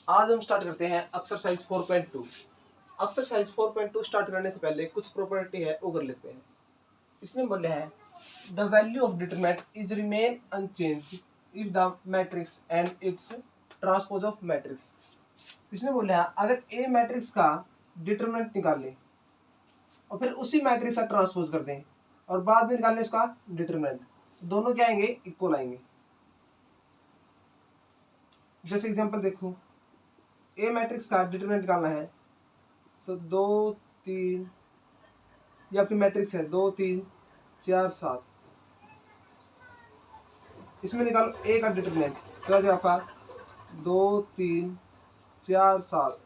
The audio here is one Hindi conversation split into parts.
आज हम स्टार्ट करते हैं एक्सरसाइज 4.2। एक्सरसाइज 4.2 स्टार्ट करने से पहले कुछ प्रॉपर्टी है वो कर लेते हैं। इसने बोले हैं the value of determinant is remain unchanged if the matrix and it's transpose of matrix. इसने बोले हैं अगर ए मैट्रिक्स का डिटरमिनेंट निकाल लें और फिर उसी मैट्रिक्स का ट्रांसपोज कर दें और बाद में निकाल लें इसका डिटरमिनेंट, दोनों क्या आएंगे? इक्वल आएंगे। जैसे एग्जांपल देखो, ए मैट्रिक्स का डिटरमिनेंट निकालना है तो 2 3, ये आपकी मैट्रिक्स है 2 3 4 7। इसमें निकालो ए का डिटरमिनेंट, तो आ जाएगा आपका 2 3 4 7।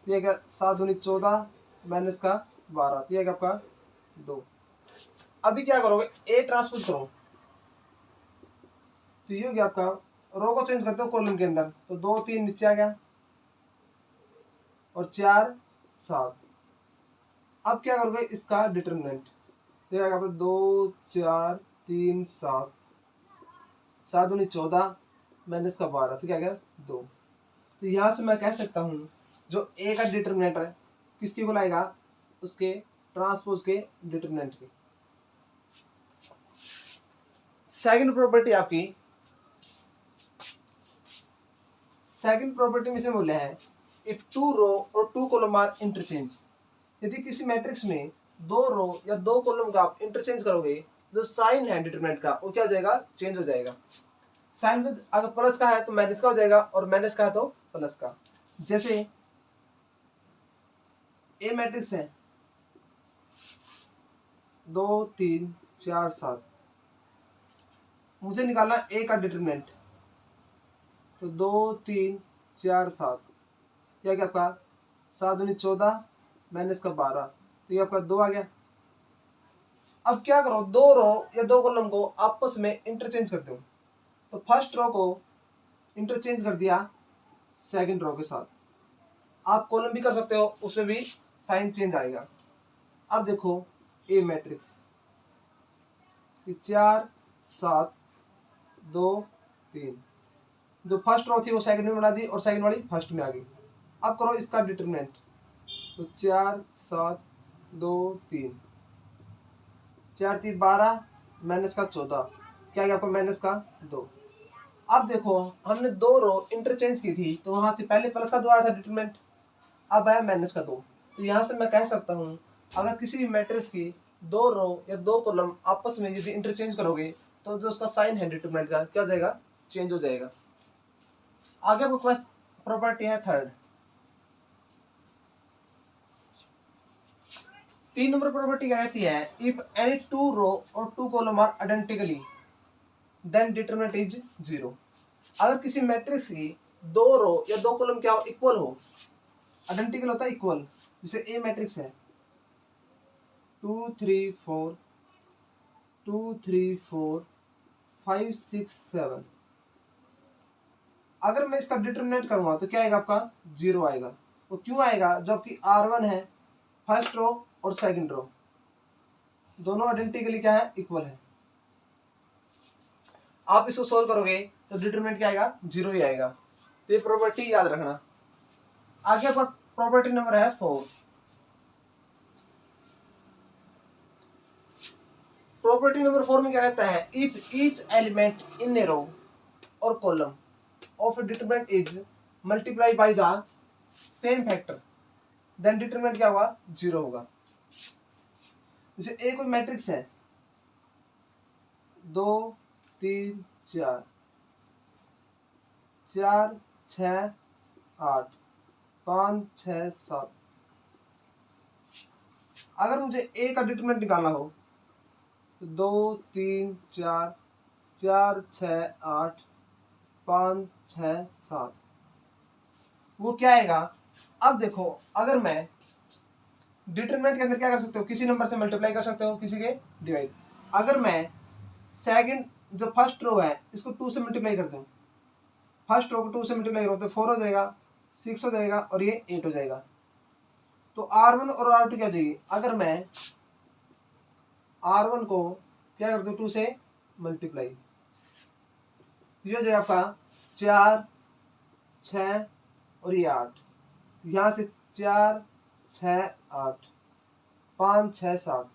ये क्या 7 दूनी 14 माइनस का 12, तो ये क्या आपका 2। अभी क्या करोगे? ए ट्रांसपोज करो तो ये हो गया आपका, रो को चेंज करते हो कॉलम के अंदर, तो 2 3 नीचे आ गया और 4 7। अब क्या करोगे? इसका डिटरमिनेंट, तो ये 2 4 3 7, 7 दूनी 14 माइनस का 12, तो क्या गया 2। तो यहाँ से मैं कह सकता हूँ जो ए का डिटरमिनेंट है किसकी बुलाएगा? उसके ट्रांसपोज के डिटरमिनेंट की। सेकंड प्रॉपर्टी आपकी, सेकंड प्रॉपर्टी में से बोले हैं इफ टू रो और टू कॉलम आर इंटरचेंज। यदि किसी मैट्रिक्स में 2 रो या 2 कॉलम का आप इंटरचेंज करोगे, जो साइन है डिटरमिनेंट का वो क्या हो जाएगा? चेंज हो जाएगा। साइन अगर प्लस का है तो माइनस का हो जाएगा और माइनस का है तो प्लस का। जैसे ए मैट्रिक्स है 2 3 4 7, मुझे निकालना ए का डिटरमिनेंट, तो 2 3 4 7, क्या क्या आपका 7 दूनी 14 माइनस का 12, तो ये आपका 2 आ गया। अब क्या करो? 2 रो या 2 कॉलम को आपस में इंटरचेंज कर दो, तो फर्स्ट रो को इंटरचेंज कर दिया सेकंड रो के साथ। आप कॉलम भी कर सकते हो, उसमें भी साइन चेंज आएगा। अब देखो ए मैट्रिक्स 4 7 2 3, जो फर्स्ट रो थी वो सेकंड में बना दी और सेकंड वाली फर्स्ट में आ गई। अब करो इसका डिटरमिनेंट, तो 4 7 2 3, 4 3 12 माइनस का 14, क्या गया आपको? माइनस का 2। अब देखो हमने 2 रो इंटरचेंज की थी तो वहां से पहले प्लस का 2 आया था डिटरमिनेंट, अब आया माइनस का 2। तो यहाँ से मैं कह सकता हूँ अगर किसी भी मैट्रिक्स की 2 रो या 2 कॉलम आपस में यदि इंटरचेंज करोगे तो जो उसका साइन है डिटरमिनेंट का क्या हो जाएगा? चेंज हो जाएगा। आगे आपके पास प्रॉपर्टी है थर्ड। 3 नंबर प्रॉपर्टी क्या कहती है? इफ एनी 2 रो और 2 column are identically then determinant is 0। अगर किसी मैट्रिक्स की 2 रो या 2 कॉलम क्या हो? इक्वल हो। आइडेंटिकल होता है इक्वल, जैसे ए मैट्रिक्स है 2 3 4 2 3 4 5 6 7। अगर मैं इसका डिटरमिनेंट करूंगा तो क्या आएगा आपका? 0 आएगा। वो क्यों आएगा? जो आपकी R1 है फर्स्ट रो और सेकंड रो दोनों आइडेंटिकली क्या है? इक्वल है। आप इसको सोल्व करोगे तो डिटरमिनेंट क्या आएगा? 0 ही आएगा। तो ये प्रॉपर्टी याद रखना। आगे आपका प्रॉपर्टी नंबर है 4। प्रॉपर्टी नंबर 4 में क्या कहता है? If each element in a row और column of determinant is multiply by the same factor then determinant क्या होगा? 0 होगा। जैसे ए कोई मैट्रिक्स है 2 3 4 4 6 8 5 6 7। अगर मुझे ए का डिटरमिनेंट निकालना हो तो 2 3 4 4 6 8 5 6 7, वो क्या आएगा? अब देखो अगर मैं डिटरमिनेंट के अंदर क्या कर सकते हो? किसी नंबर से मल्टीप्लाई कर सकते हो, किसी के डिवाइड। अगर मैं सेकंड जो फर्स्ट रो है इसको 2 से मल्टीप्लाई कर दूं, फर्स्ट रो को 2 से मल्टीप्लाई करो तो 4 हो जाएगा, 6 हो जाएगा और ये 8 हो जाएगा। तो R1 और R2 क्या हो जाएगी? अगर मैं R1 को क्या कर दूं? 2 से मल्टीप्लाई, ये हो जाएगा आपका 4 6 और ये 8, यहाँ से 4 6 8 5 6 7,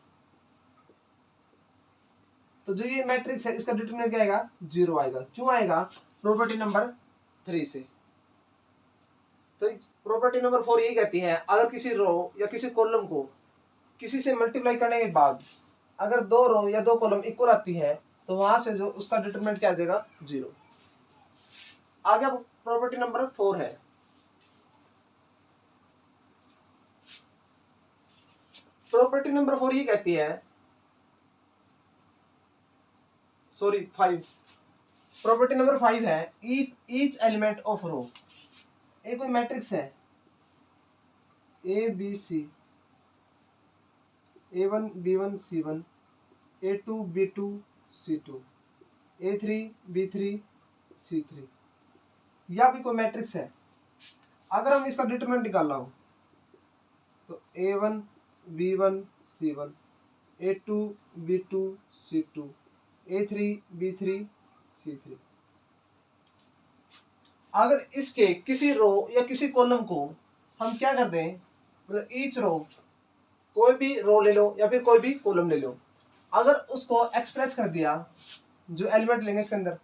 तो जो ये मैट्रिक्स है इसका डिटरमिनेंट क्या आएगा? 0 आएगा। क्यों आएगा? प्रॉपर्टी नंबर 3 से। तो प्रॉपर्टी नंबर 4 यही कहती है, अगर किसी रो या किसी कॉलम को किसी से मल्टीप्लाई करने के बाद अगर 2 रो या 2 कॉलम इक्वल आती है तो वहां से जो उसका डिटरमिनेंट क्या आ जाएगा? 0। आगे प्रॉपर्टी नंबर 4 है, प्रॉपर्टी नंबर 4 ये कहती है, सॉरी 5, प्रॉपर्टी नंबर 5 है, इफ ईच एलिमेंट ऑफ रो, एक कोई मैट्रिक्स है ABC, A1 B1 C1, A2 B2 C2, A3 B3 C3, या भी कोई मैट्रिक्स है, अगर हम इसका डिटरमिनेंट निकालना हो तो A1 B1 C1, A2 B2 C2, A3 B3 C3, अगर इसके किसी रो या किसी कॉलम को हम क्या कर दें, मतलब ईच रो, कोई भी रो ले लो या फिर कोई भी कॉलम ले लो, अगर उसको एक्सप्रेस कर दिया, जो एलिमेंट लेंगे इसके अंदर,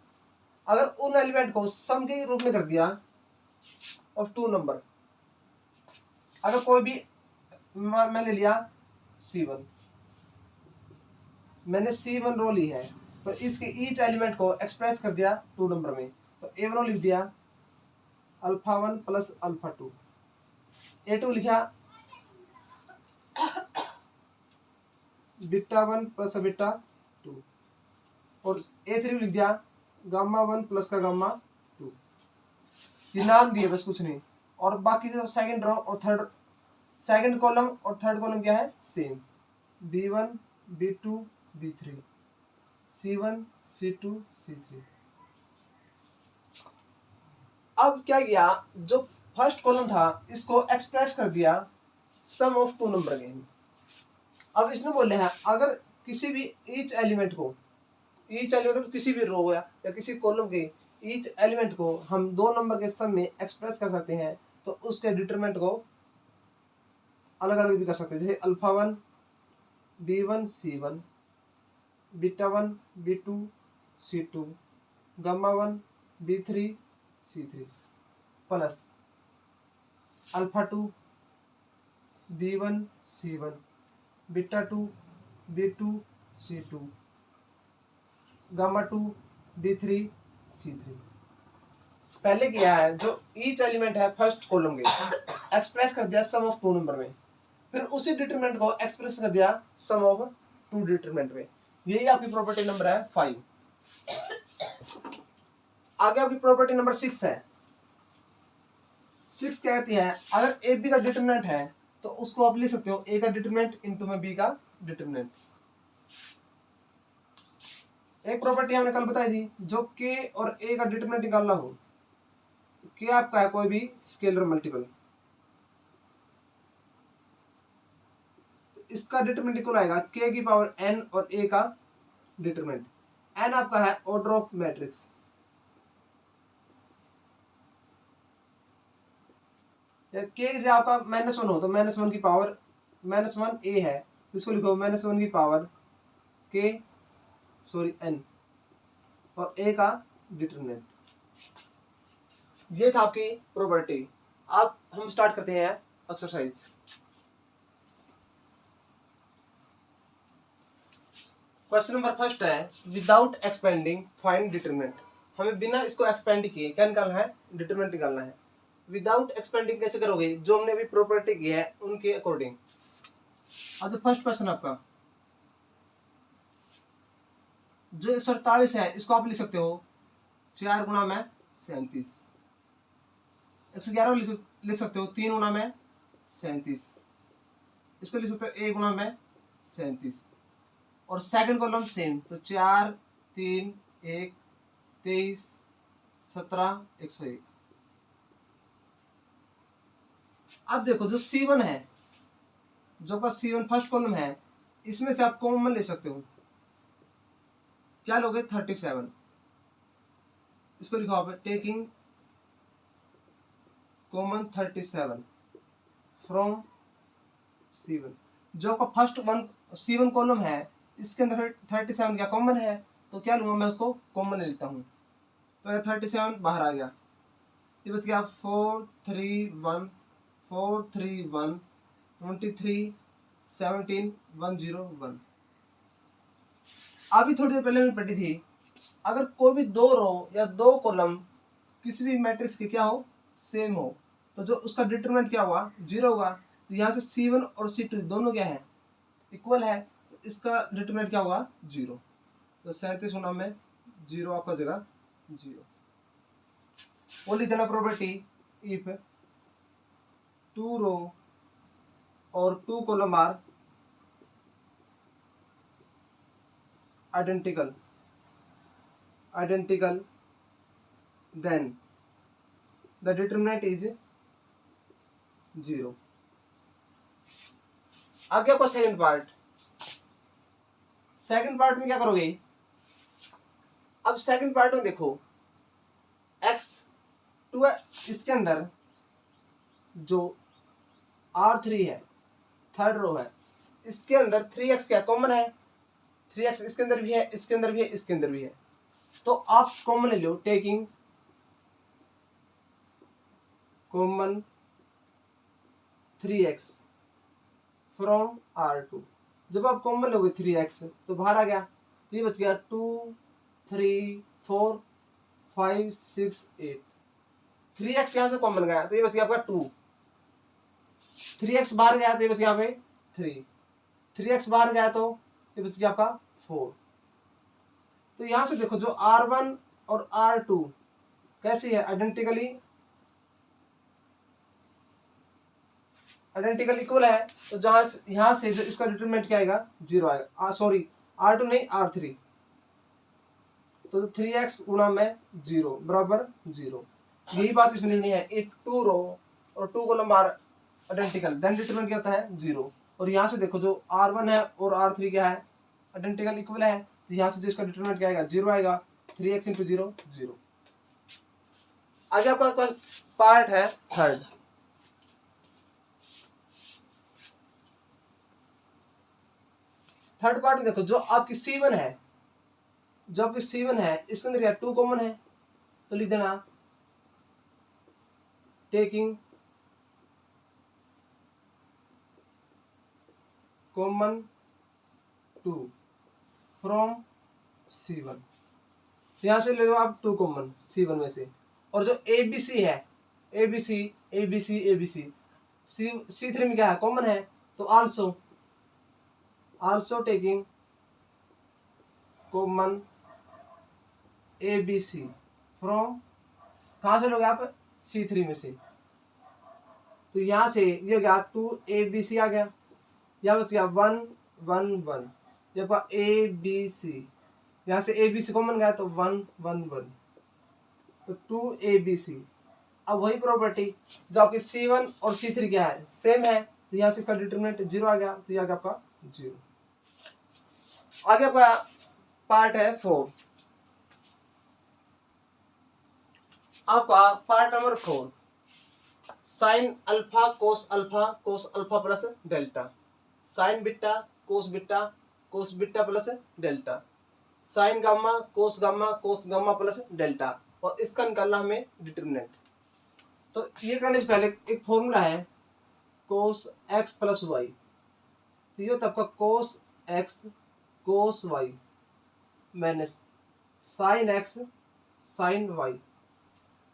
अगर उन एलिमेंट को सम के रूप में कर दिया ऑफ 2 नंबर, अगर कोई भी मैं ले लिया C1, मैंने C1 रो ली है, तो इसके ईच एलिमेंट को एक्सप्रेस कर दिया 2 नंबर में, तो A1 लिख दिया अल्फा 1 प्लस अल्फा 2, A2 लिखा बीटा 1 प्लस बीटा 2, और A3 लिख दिया गामा 1 प्लस का गामा 2। ये नाम दिए बस, कुछ नहीं। और बाकी जो सेकंड रो और थर्ड, सेकंड कॉलम और थर्ड कॉलम क्या है? Same, B1 B2 B3, C1 C2 C3। अब क्या किया, जो फर्स्ट कॉलम था इसको एक्सप्रेस कर दिया सम ऑफ 2 नंबर के। अब इसने बोले हैं अगर किसी भी ईच एलिमेंट को किसी भी रो या किसी कॉलम के ईच एलिमेंट को हम 2 नंबर के सम में एक्सप्रेस कर सकते हैं, तो उसके डिटरमिनेंट को अलग अलग भी कर सकते हैं, जैसे alpha 1 B1 C1, beta 1 B2 C2, gamma 1 B3 C3, plus alpha 2 B1 C1, beta 2 B2 C2, gamma 2 B3 C3। पहले किया है, जो ईच एलिमेंट है फर्स्ट कॉलम के एक्सप्रेस कर दिया सम ऑफ 2 नंबर में, फिर उसी डिटरमिनेंट को एक्सप्रेस कर दिया सम ऑफ 2 डिटरमिनेंट में। यही आपकी प्रॉपर्टी नंबर है 5। आगे आपकी प्रॉपर्टी नंबर 6 है। 6 कहती है, अगर ए बी का डिटरमिनेंट है तो उसको आप लिख सकते हो ए का डिटरमिनेंट इंटू में बी का डिटरमिनेंट। एक प्रॉपर्टी हमने कल बताई थी, जो के और ए का डिटरमिनेंट निकालना हो, के आपका है कोई भी स्केलर मल्टीपल, इसका डिटरमिनेंट इक्वल आएगा के की पावर एन और ए का डिटरमिनेंट। एन आपका है ऑर्डर ऑफ मैट्रिक्स, के जो आपका -1 हो तो -1 की पावर -1 ए है, तो इसको लिखो -1 की पावर के एन और ए का डिटरमिनेंट। ये था आपकी प्रॉपर्टी। अब हम स्टार्ट करते हैं एक्सरसाइज। क्वेश्चन नंबर फर्स्ट है, विदाउट एक्सपेंडिंग फाइंड डिटरमिनेंट। हमें बिना इसको एक्सपेंड किए क्या निकालना है? डिटरमिनेंट निकालना है। विदाउट एक्सपेंडिंग कैसे करोगे? जो हमने अभी प्रॉपर्टी की है उनके अकॉर्डिंग। अब फर्स्ट क्वेश्चन आपका, जो 147 है इसको आप लिख सकते हो 4 गुना में 37। 111 लिख सकते हो 3 गुना में 37। इसको लिख सकते हो 1 गुना में 37। और सेकंड कॉलम सेम, तो 4 3 1 23 17 101। अब देखो जो C1 है, जो का C1 फर्स्ट कॉलम है, इसमें से आप कॉमन ले सकते हो। क्या लोगे? 37। इसको लिखो आप टेकिंग कॉमन 37 फ्रॉम C1। जो आपका फर्स्ट वन C1 कॉलम है इसके अंदर 37 क्या कॉमन है, तो क्या लूँगा मैं उसको कॉमन ले लेता हूँ। तो ये 37 बाहर आ गया, ये बच गया 4 3 1 4 3 1 23 17 101। अभी थोड़ी देर पहले मैंने पढ़ी थी, अगर कोई भी दो रो या दो कॉलम किसी भी मैट्रिक्स के क्या हो सेम हो तो जो उसका डिटरमिनेंट क्या होगा 0 होगा। तो यहाँ से C1 और C2 दोनों क्या है इक्वल है, तो इसका डिटरमिनेंट क्या होगा 0। तो 37 गुना में 0 आपका जगह 0। वो लिख देना प्रॉपर्टी इफ 2 रो और 2 column are identical then the determinant is 0। आगे आपका सेकंड पार्ट में क्या करोगे। अब सेकंड पार्ट में देखो x2 है, इसके अंदर जो R3 है थर्ड रो है इसके अंदर 3x क्या कॉमन है, 3x इसके अंदर भी है, इसके अंदर भी है, इसके अंदर भी है। तो आप कॉमन ले लो, taking common 3x from R2। जब आप कॉमन लोगे 3x तो बाहर आ गया, तो ये बच गया 2 3 4 5 6 8। 3x यहाँ से कॉमन गया तो ये बच गया आपका 2। 3x बाहर गया तो ये बच गया यहाँ पे 3। 3x बाहर गया तो ये बच गया आपका 4। तो यहां से देखो जो R1 और R2 कैसी है आइडेंटिकल इक्वल है। तो जहां यहां से जो इसका डिटरमिनेंट क्या आएगा 0 आएगा। सॉरी R2 नहीं R3। तो 3x गुणा में 0 बराबर 0। यही बात इसमें लिखनी है। इफ 2 रो और 2 column are identical then determinant क्या होता है 0। और यहाँ से देखो जो R1 है और R3 क्या है आइडेंटिकल इक्वल है, तो यहाँ से जो इसका डिटरमिनेंट क्या आएगा 0 आएगा। 3x into 0 0। आगे आपका पार्ट है थर्ड। थर्ड पार्ट में देखो जो आपकी C1 है, जो आपकी C1 है इसके अंदर क्या 2 कॉमन है, तो लिख देना टेकिंग कॉमन 2 फ्रॉम C1। यहां से ले लो आप 2 कॉमन C1 में से। और जो ABC है ABC ABC ABC C3 में क्या है कॉमन है, तो also taking common ABC from कहां से लोगे आप C3 में से। तो यहां से ये हो गया 2ABC आ गया, यहां बच गया 1 1 1। ये आपका ABC, यहां से ABC कॉमन गया तो 1 1 1, तो 2ABC। अब वही प्रॉपर्टी जो आपकी C1 और C3 क्या है सेम है, तो यहां से इसका डिटरमिनेंट 0 आ गया, तो ये आ गया आपका 0। आगे आपका पार्ट है 4। आपका part number 4 sign alpha cos alpha plus delta, sine beta cos beta plus delta, sine gamma cos gamma plus delta, और इसका निकालना हमें डिटरमिनेंट। तो ये करने से पहले एक फॉर्मूला है कोस एक्स प्लस वाई। तो ये होता है आपका cos x cos y minus sine x sine y.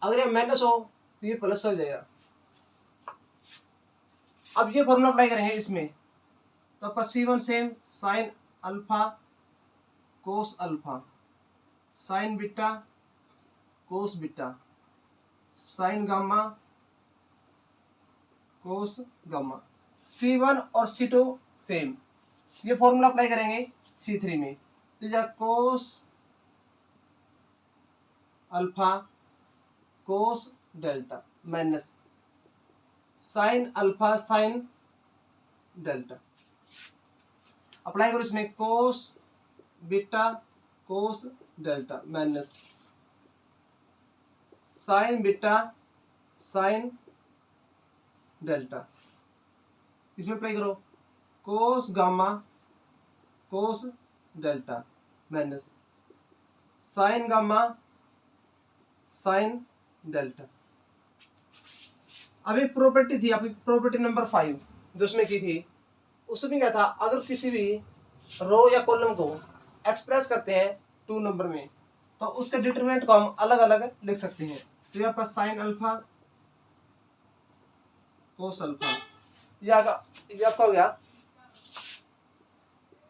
अगर ये माइनस हो तो ये प्लस हो जाएगा। अब ये फॉर्मूला अप्लाई करेंगे इसमें, तो आपका C1 same sign alpha cos alpha, sign beta cos beta, sign gamma cos gamma. C1 और C2 सेम, ये फॉर्मूला अप्लाई करेंगे C3 में, तो जा कोस अल्फा कोस delta minus sign alpha sine delta. Apply करो इसमें कोस बीटा कोस delta minus sign beta sine delta. इसमें अप्लाई करो कोस गामा कोस delta minus sign gamma sine delta. अब एक प्रॉपर्टी थी आपकी, प्रॉपर्टी नंबर 5 जो उसमें की थी, उसमें क्या था, अगर किसी भी रो या कॉलम को एक्सप्रेस करते हैं 2 नंबर में तो उसके डिटरमिनेंट को हम अलग अलग लिख सकते हैं। तो ये आपका साइन अल्फा कोस अल्फा, ये आपका हो गया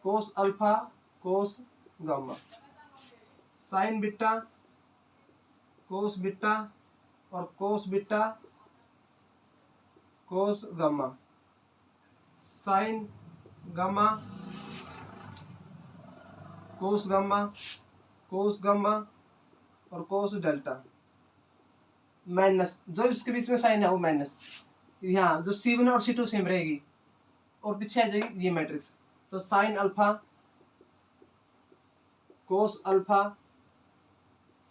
cos alpha cos gamma, sine beta cos beta और cos beta cos gamma, sine gamma cos gamma और कोस डेल्टा माइनस, जो इसके बीच में साइन है वो माइनस, यहाँ जो C1 और C2 सेम रहेगी और पीछे आ जाएगी ये मैट्रिक्स। तो sine alpha cos alpha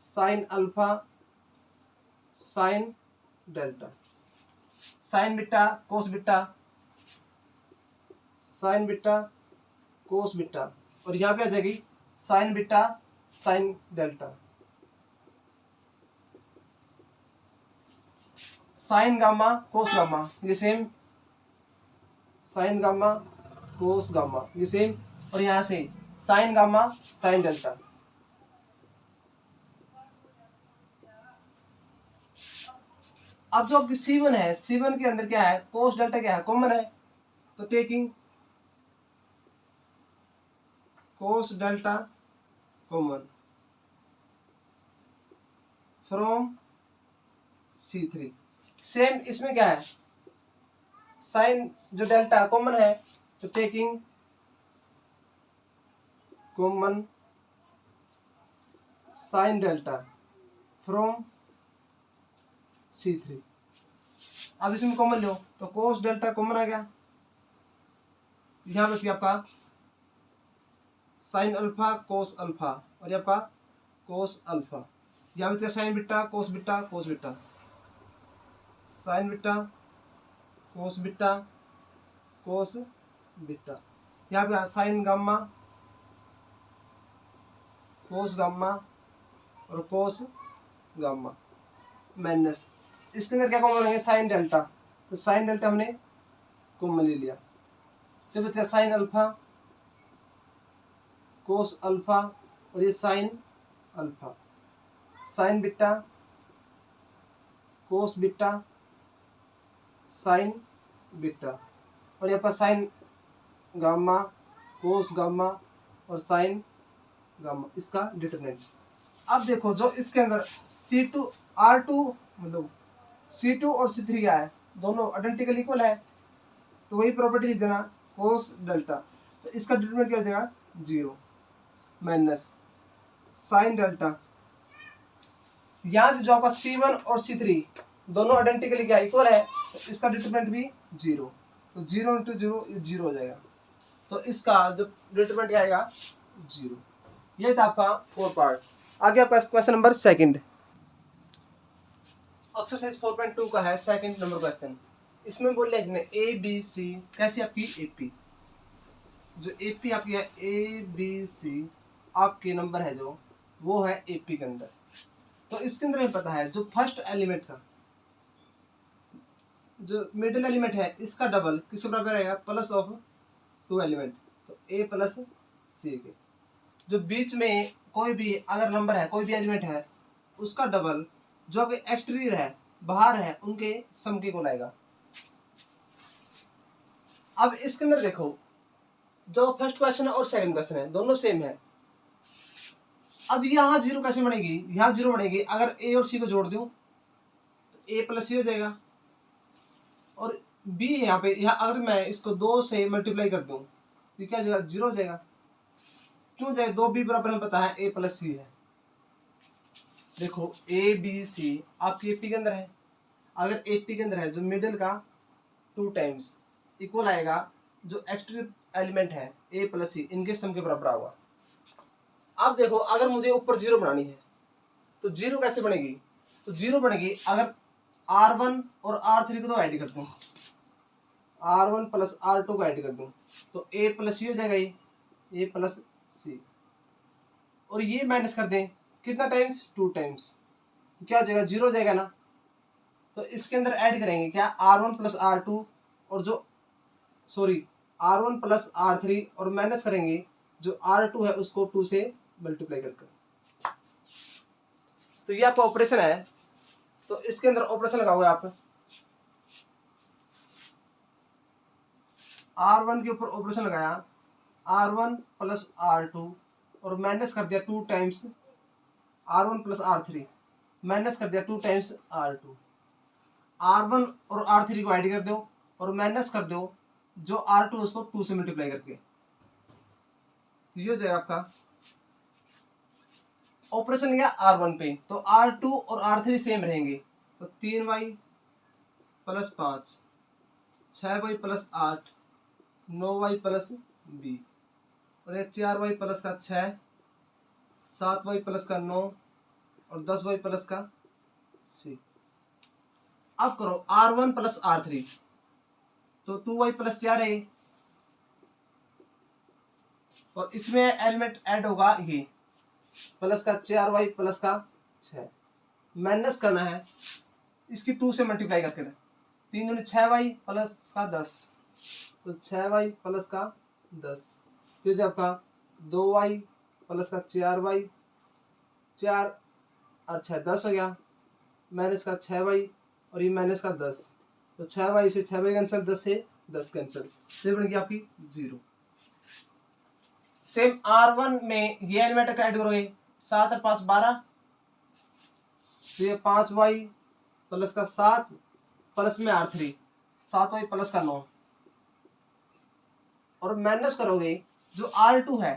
sine alpha sine delta, sine beta cos beta sine beta cos beta, और यहाँ पे आ जाएगी sine beta sine delta, sine gamma cos gamma ये same, sine gamma cos gamma ये सेम, और यहां से साइन गामा साइन डेल्टा। अब जो आपकी C1 है, C1 के अंदर क्या है, कोस डेल्टा क्या है, कॉमन है, तो taking cos delta common from C3। Same इसमें क्या है, साइन जो डेल्टा कॉमन है तो taking common sine delta from C3। अब इसमें कॉमन लो तो कोस डेल्टा कॉमन आ गया, यहां बच गया आपका साइन अल्फा कोस अल्फा और ये आपका कोस अल्फा, यहां बच गया sign beta cos beta cos beta, sine beta cos beta cos beta, यहाँ पे साइन गामा कोस गामा और कोस गामा माइनस, इसके अंदर क्या कॉमन है, साइन डेल्टा, तो साइन डेल्टा हमने कॉमन ले लिया, तो बचा साइन अल्फा कोस अल्फा और ये sign alpha, sign beta cos beta sine beta, और यहाँ पर साइन गामा कोस गामा और साइन गामा, इसका डिटरमिनेंट। अब देखो जो इसके अंदर C2 R2 मतलब C2 और C3 क्या है, दोनों आइडेंटिकल इक्वल है, तो वही प्रॉपर्टी लिख देना कोस डेल्टा, तो इसका डिटरमिनेंट क्या हो जाएगा 0 माइनस साइन डेल्टा, यहाँ से जो आपका C1 और C3 दोनों आइडेंटिकली क्या इक्वल है, तो इसका डिटरमिनेंट भी 0, तो 0 इंटू 0 ये 0 हो जाएगा, तो इसका जो डिटरमिनेंट क्या आएगा 0। ये था आपका 4 पार्ट। आगे आपका क्वेश्चन नंबर 2 एक्सरसाइज 4.2 का है 2 नंबर क्वेश्चन। इसमें बोल रहे हैं ABC कैसी आपकी AP, जो AP आपकी है ABC आपके नंबर है जो वो है AP के अंदर, तो इसके अंदर हमें पता है जो फर्स्ट एलिमेंट का जो मिडिल एलिमेंट है इसका डबल किसके बराबर रहेगा, प्लस ऑफ 2 एलिमेंट, तो A प्लस C के, जो बीच में कोई भी अगर नंबर है कोई भी एलिमेंट है उसका डबल जो कि एक्सटीरियर है बाहर है उनके सम के को लाएगा। अब इसके अंदर देखो जो फर्स्ट क्वेश्चन है और सेकंड क्वेश्चन है दोनों सेम है, अब यहाँ 0 कैसे बनेगी, यहाँ 0 बनेगी अगर A और C को जोड़ दूं तो A प्लस C हो जाएगा, और B यहाँ पे यहाँ अगर मैं इसको 2 से मल्टीप्लाई कर दूं तो क्या जाएगा 0 हो जाएगा, क्यों जाए 2B बराबर हमें पता है A प्लस C है। देखो ABC आपकी AP के अंदर है, अगर AP के अंदर है जो मिडिल का 2 टाइम्स इक्वल आएगा जो एक्सटीरियर एलिमेंट है A प्लस C इनके सम के बराबर होगा। अब देखो अगर मुझे ऊपर 0 बनानी है तो 0 कैसे बनेगी, तो 0 बनेगी अगर R1 और R3 को तो ऐड कर दूं, R1 प्लस R2 को ऐड कर दूं तो A प्लस सी हो जाएगा, ये A प्लस सी, और ये माइनस कर दें कितना टाइम्स, 2 टाइम्स, तो क्या हो जाएगा, 0 हो जाएगा ना। तो इसके अंदर ऐड करेंगे क्या, R1 प्लस R2 और जो सॉरी R1 प्लस R3 और माइनस करेंगे जो R2 है उसको 2 से मल्टीप्लाई करके। तो ये आपका ऑपरेशन है, तो इसके अंदर ऑपरेशन लगाओगे आप, R1 के ऊपर ऑपरेशन लगाया, R1 प्लस R2 और माइनस कर दिया 2 times R1 plus R3, minus कर दिया 2 टाइम्स R2, R1 और R3 को ऐड कर दो और माइनस कर दो जो R2 उसको 2 से मल्टीप्लाई करके, तो ये हो जाएगा आपका ऑपरेशन गया R1 पे, तो R2 और R3 सेम रहेंगे, तो 3y plus 5, 6y plus 8, 9y plus b, और ये 4y प्लस का 6, 7y प्लस का 9 और 10y प्लस का c। अब करो R1 प्लस R3, तो 2y प्लस 4 है, और इसमें एलिमेंट ऐड होगा ये प्लस का 4y प्लस का 6, माइनस करना है इसकी 2 से मल्टीप्लाई करके, 3 दूनी 6y प्लस का 10, तो 6y प्लस का 10, फिर जब आपका 2y प्लस का 4y, 4 और 6 10 हो गया, माइनस का 6y और ये माइनस का 10, तो 6y से 6y कैंसिल, 10 से 10 कैंसिल, तो बन गई आपकी 0। सेम R1 में ये एलिमेंट ऐड करोगे, 7 और 5 12, तो ये 5y प्लस का 7 प्लस में R3 7y प्लस का 9, और माइनस करोगे जो R2 है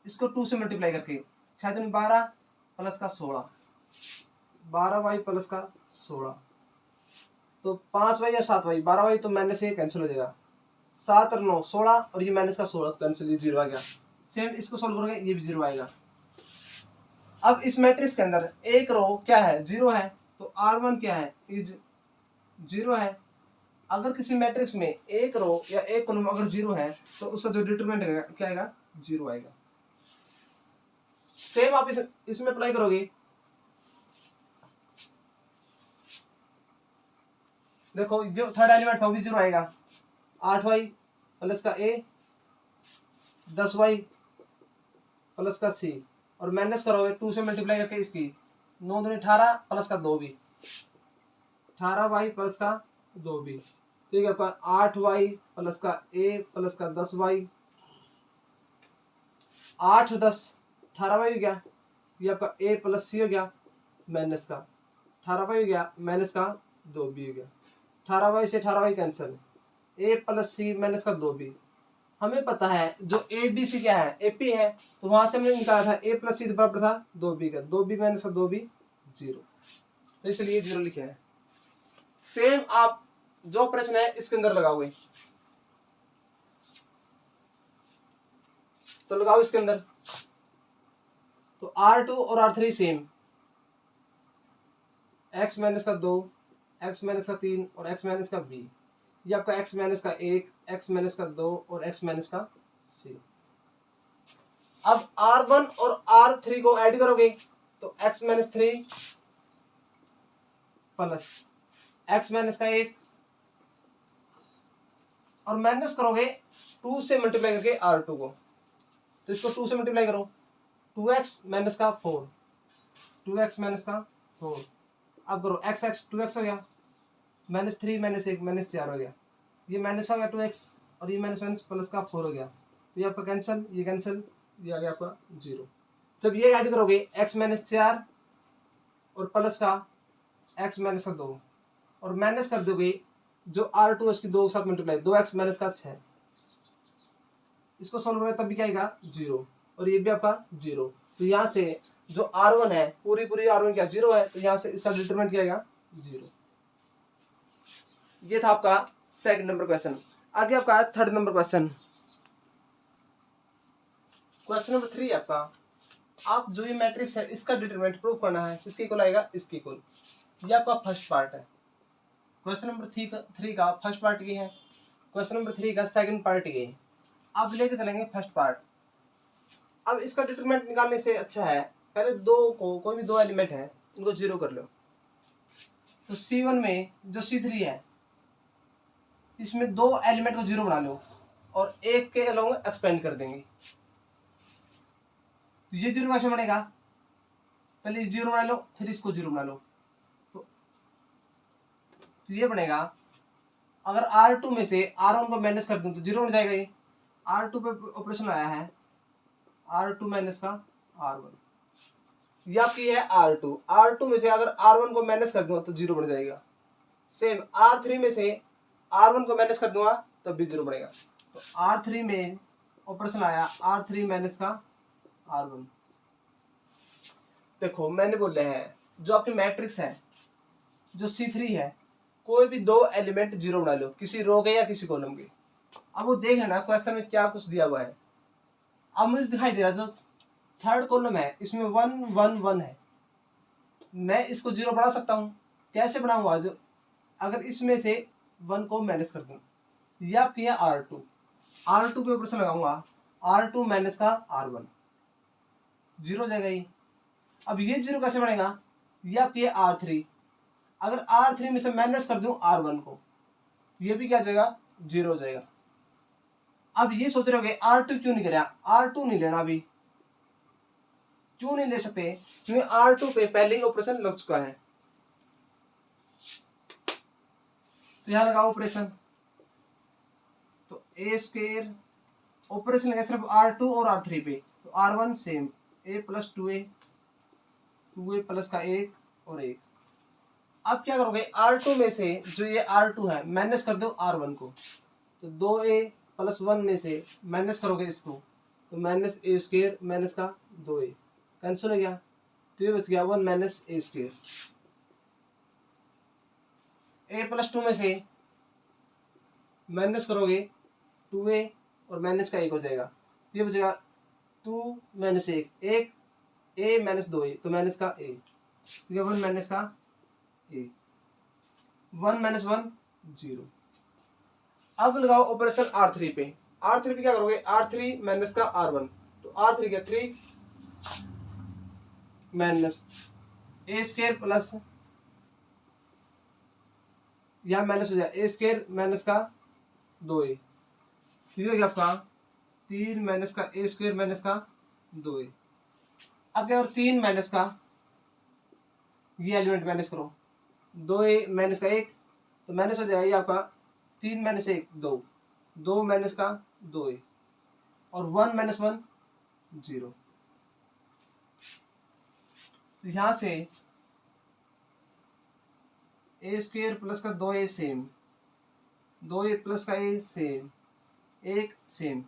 इसको 2 से मल्टीप्लाई करके, 6 दूनी 12 प्लस का 16, 12y प्लस का 16, तो 5y या 7y, 12y तो माइनस से कैंसिल हो जाएगा, 7 और 9 16, और ये माइनस का 16 कैंसिल, ये 0 आ गया। सेम इसको सोल्व करोगे ये भी 0 आएगा। अब इस मैट्रिक्स के अंदर एक रो क्या है, 0 है, तो R1 क्या है, इज 0 है। अगर किसी मैट्रिक्स में एक रो या एक कॉलम अगर 0 है तो उसका जो डिटरमिनेंट क्या आएगा, 0 आएगा। सेम आप इसमें अप्लाई करोगे, देखो जो थर्ड एलिमेंट था वो भी 0 आएगा, 8y प्लस का a, 10y प्लस का c, और माइनस करोगे 2 से मल्टीप्लाई करके इसकी, 9 दूनी 18 प्लस का 2b, 18y प्लस का 2b, ठीक है, 8y प्लस का a प्लस का 10y, 8 10 18y हो गया, ये आपका a प्लस c हो गया, माइनस का 18y हो गया, माइनस का 2b हो गया, 18y से 18y cancel, a plus c minus का 2b। हमें पता है जो ए बी सी क्या है, AP है, तो वहां से हमने निकाला था a प्लस सी बराबर था 2b का, 2b माइनस का 2b 0, तो इसलिए 0 लिखे हैं। सेम आप जो ऑपरेशन है इसके अंदर लगाओगे, तो लगाओ इसके अंदर, तो R2 और R3 सेम, x माइनस का 2, x माइनस का 3 और x माइनस का b, ये आपका x माइनस का 1, x माइनस का 2 और x माइनस का c। अब R1 और R3 को ऐड करोगे तो x minus 3 plus x minus का 1, और माइनस करोगे 2 से मल्टीप्लाई करके R2 को, तो इसको 2 से मल्टीप्लाई करो, 2x माइनस का 4, 2x माइनस का 4, अब करो x 2x हो गया, माइनस 3 माइनस 1 माइनस 4 हो गया, ये माइनस हो गया 2x, और ये माइनस माइनस प्लस का 4 हो गया, तो ये आपका कैंसिल, ये कैंसिल, ये आ गया आपका 0। जब ये ऐड करोगे x माइनस 4 और प्लस का x माइनस का 2, और माइनस कर दोगे जो R2 इसकी 2 के साथ मल्टीप्लाई, 2x माइनस का 6, इसको सॉल्व करें तब भी क्या आएगा 0, और ये भी आपका 0, तो यहाँ से जो R1 है पूरी R1 क्या 0 है, तो यहाँ से इसका डिटरमिनेंट क्या आएगा 0। ये था आपका सेकंड नंबर क्वेश्चन। आगे आपका third number question, question number 3 आपका, आप जो ये मैट्रिक्स है इसका डिटरमिनेंट प्रूव करना है, किसके इक्वल आएगा, इसके इक्वल। ये आपका फर्स्ट पार्ट है। क्वेश्चन नंबर थ्री का फर्स्ट पार्ट ये है, क्वेश्चन नंबर 3 का सेकंड पार्ट ये है। अब लेके चलेंगे फर्स्ट पार्ट। अब इसका डिटरमिनेंट निकालने से अच्छा है पहले कोई भी दो एलिमेंट है इनको जीरो कर लो। तो C1 में जो C3 है इसमें दो एलिमेंट को जीरो बना लो और एक के अलोंग एक्सपेंड कर देंगे। तो ये जीरो कैसे बनेगा, पहले इस जीरो बना लो फिर इसको जीरो बना लो। तो ये बनेगा, अगर R2 में से R1 को माइनस कर दूं तो जीरो बन जाएगा। ये R2 पे ऑपरेशन आया है, R2 माइनस का R1, ये आपकी है R2 में से अगर R1 को माइनस कर दूंगा तो जीरो बन जाएगा। सेम R3 में से R1 को माइनस कर दूंगा तब भी जीरो बनेगा। तो R3 में ऑपरेशन आया R3 माइनस का R1। देखो मैंने बोले हैं जो आपकी मैट्रिक्स है जो C3 है कोई भी दो एलिमेंट जीरो बना लो किसी रो के या किसी कॉलम के। अब वो देख लेना क्वेश्चन में क्या कुछ दिया हुआ है। अब मुझे दिखाई दे रहा है जो थर्ड कॉलम है इसमें 1 1 1 है, मैं इसको जीरो बना सकता हूँ। कैसे बनाऊंगा, जो अगर इसमें से 1 को माइनस कर दूं, ये आपकी है R2 पे ऑपरेशन लगाऊंगा R2 माइनस का R1, जीरो हो जाएगा ये। अब ये जीरो कैसे बनेगा, ये आपकी है R3, अगर R3 में से माइनस कर दूं R1 को ये भी क्या हो जाएगा, जीरो हो जाएगा। अब ये सोच रहे होगे R2 क्यों नहीं करा, R2 नहीं लेना अभी। क्यों नहीं ले सकते, क्योंकि R2 पे पहले ही ऑपरेशन लग चुका है। तो यहां लगाओ ऑपरेशन, तो ए स्क्वायर ऑपरेशन लगा सिर्फ R2 और R3 पे। तो R1 same a plus 2a plus का 1 और 1। अब क्या करोगे, R2 में से जो ये R2 है माइनस कर दो R1 को, तो 2a प्लस 1 में से माइनस करोगे इसको तो माइनस a स्क्वायर माइनस का 2a कैंसिल हो गया। तो ये बच गया 1 minus a square. a plus 2 में से माइनस करोगे 2a और माइनस का 1 हो जाएगा। ये बचेगा 2 माइनस 1 a माइनस 2a तो माइनस का a, तो 1 माइनस का a, 1 माइनस 1 0। अब लगाओ ऑपरेशन R3 पे। R3 पे क्या करोगे, R3 माइनस का R1, तो R3 का 3 माइनस a स्क्वायर प्लस, यहाँ माइनस हो जाए a स्क्वायर माइनस का 2a, ठीक है आपका 3 माइनस का a स्क्वायर माइनस का 2a। अब क्या, और 3 माइनस का ये एलिमेंट माइनस करो, 2a माइनस का 1 तो माइनस हो जाएगा ये आपका 3 माइनस 1 2, 2 माइनस का 2a और 1 माइनस 1 0। यहां से a स्क्वायर प्लस का 2a सेम, 2a प्लस का a सेम, 1 सेम।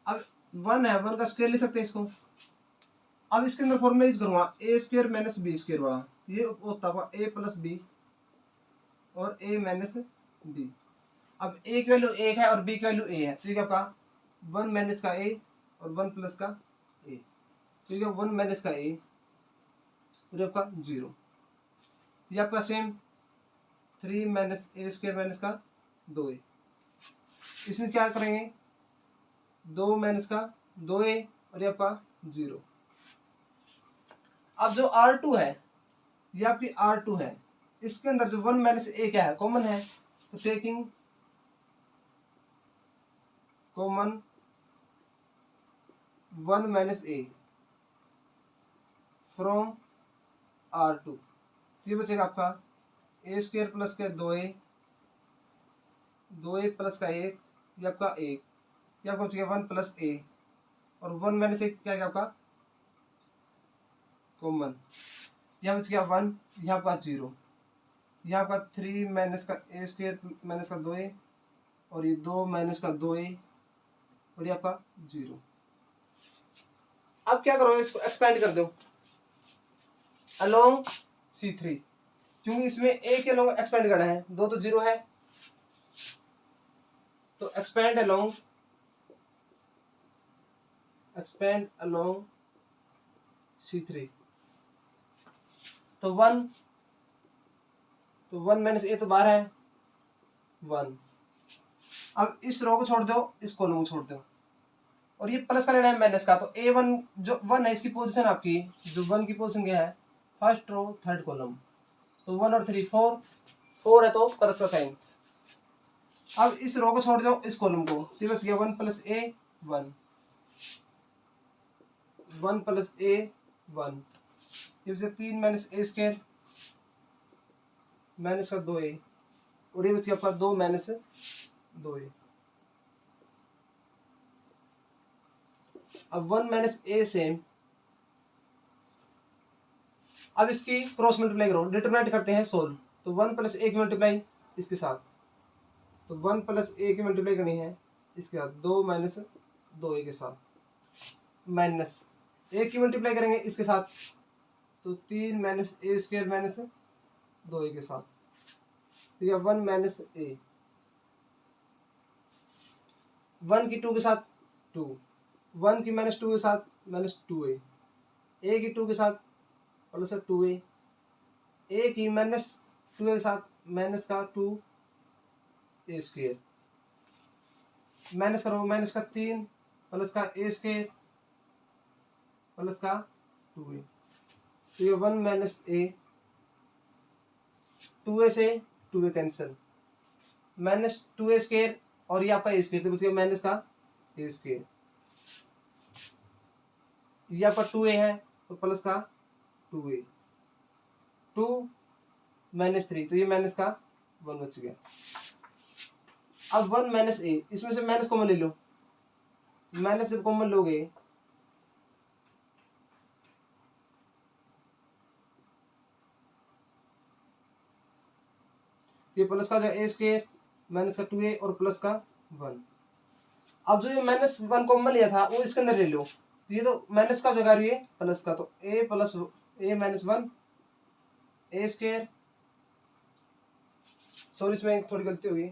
अब 1 है, 1 का स्क्वायर लिख सकते हैं इसको। अब इसके अंदर फॉर्मूला यूज करूंगा a square minus b square वाला, ये होता हुआ a प्लस b और a माइनस b। अब a की वैल्यू 1 है और b की वैल्यू a है, तो ये आपका 1 माइनस का a और 1 प्लस का a, तो ये 1 माइनस का a और आपका 0। ये आपका same 3 minus a square minus का 2a। इसमें क्या करेंगे, 2 माइनस का 2a और ये आपका 0। अब जो R2 है ये आपकी R2 है, इसके अंदर जो 1 माइनस a क्या है, कॉमन है, तो taking common 1 minus a from R2, ये बचेगा आपका a स्क्वायर प्लस का 2a, 2a प्लस का 1 ये आपका 1, ये आपका बचेगा 1 प्लस a और 1 माइनस 1 क्या है आपका कॉमन, यहाँ बच गया 1, यहाँ आपका 0, यहाँ आपका 3 माइनस का a स्क्वायर माइनस का 2a और ये 2 माइनस का 2a और ये आपका 0। अब क्या करोगे, इसको एक्सपेंड कर दो अलोंग C3, क्योंकि इसमें a के अलोंग एक्सपेंड करना है, 2 तो 0 है, तो एक्सपेंड अलोंग C3, तो 1 तो 1 माइनस ए तो बाहर है 1। अब इस रो को छोड़ दो, इस कॉलम को छोड़ दो, और ये प्लस का लेना है माइनस का। तो A1 जो 1 है इसकी पोजीशन आपकी, जो 1 की पोजीशन क्या है, फर्स्ट रो थर्ड कॉलम। तो 1 और 3 4, 4 है तो प्लस का साइन। अब इस रो को छोड़ दो, इस कॉलम को, ये बच गया 1 प्लस ए 1, 1 प्लस ए 1, ये बच 3 माइनस ए स्क्वायर माइनस का 2a, और ये बच गया आपका 2 माइनस 2a। अब 1 माइनस ए सेम, अब इसकी क्रॉस मल्टीप्लाई करो, डिटरमिनेंट करते हैं सोल्व। तो 1 प्लस ए की मल्टीप्लाई इसके साथ, तो 1 प्लस ए की मल्टीप्लाई करनी है इसके साथ 2 माइनस 2a के साथ, माइनस ए की मल्टीप्लाई करेंगे इसके साथ, तो 3 माइनस ए स्क्वायर माइनस 2a के साथ, ठीक है 1 माइनस ए, 1 की 2 के साथ 2, 1 की माइनस 2 के साथ माइनस 2a, ए की 2 के साथ प्लस 2a, ए की माइनस 2 के साथ माइनस का 2a स्क्वायर, माइनस करो माइनस का 3 प्लस का a स्क्वायर प्लस का 2a, तो ये 1 माइनस a, 2a से 2a cancel, minus 2a square और ये आपका a स्क्वायर, तो बच गया माइनस का a स्क्वायर, ये आपका 2a है तो प्लस का 2a, 2 माइनस 3, तो ये माइनस का 1 बच गया। अब 1 माइनस ए, इसमें से माइनस कॉमन ले लो, माइनस से कॉमन लोगे ये प्लस का जो ए स्क्वायर माइनस का 2a और प्लस का 1। अब जो ये माइनस 1 कॉमन लिया था वो इसके अंदर ले लो, तो ये तो माइनस का जगह रही है प्लस का, तो a plus a minus 1 a square, sorry इसमें थोड़ी गलती हुई,